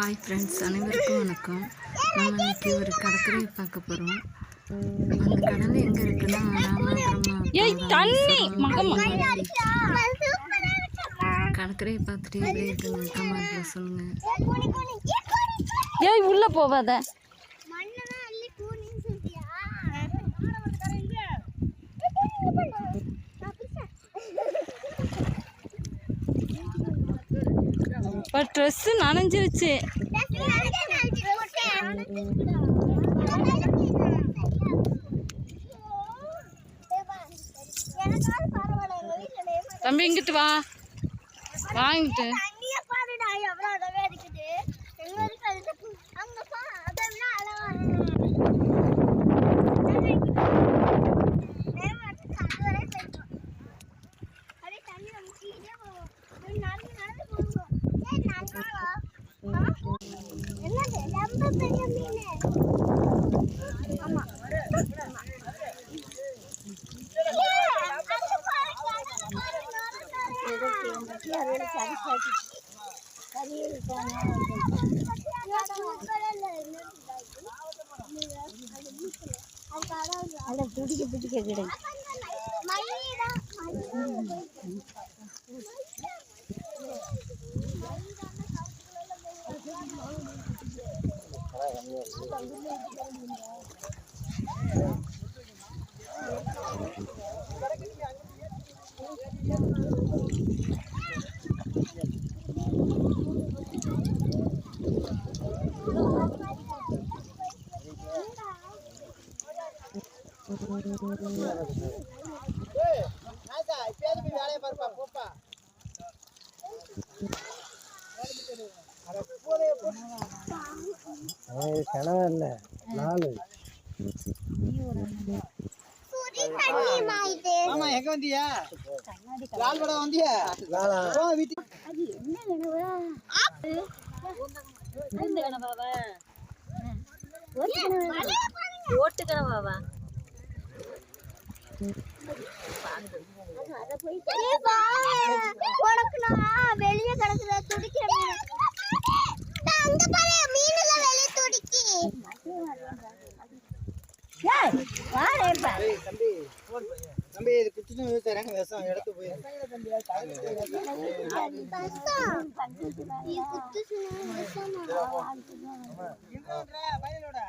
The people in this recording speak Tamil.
ஹாய் ஃப்ரெண்ட்ஸ், அனைவருக்கும் வணக்கம். நம்ம இன்னைக்கு ஒரு கடற்கரையை பார்க்க போகிறோம். அந்த கடல் எங்கே இருக்குன்னா ராமநாதபுரம் கடற்கரையை பார்த்துட்டு எப்படி இருக்குங்க கமெண்ட்ல சொல்லுங்க. ஏய் உள்ள போவாத. ட்ரெஸ் நனைஞ்சிருச்சு. தம்பி இங்கிட்டு வா, வாங்கிட்டு துடிக்க பிடிக்க கிடையாது. கனவல்ல நாலு ஆமா எங்க வந்தியா? லால் படம் வந்தியா? லாலா வீட்டுக்கு அது என்ன கனவா? இந்த கனவாவா? ஓட்டு கனவாவா? வெளியே கிடக்குற துடிக்கிற அங்க பாரு மீனுல வெளிய துடிக்கி. ஏய் வாடேப்பா. தம்பி போன் பைய. தம்பி இது குத்துச்சு தரங்க விஷம் எடுத்து போய். இது குத்துச்சு விஷம். என்னடா வயலோட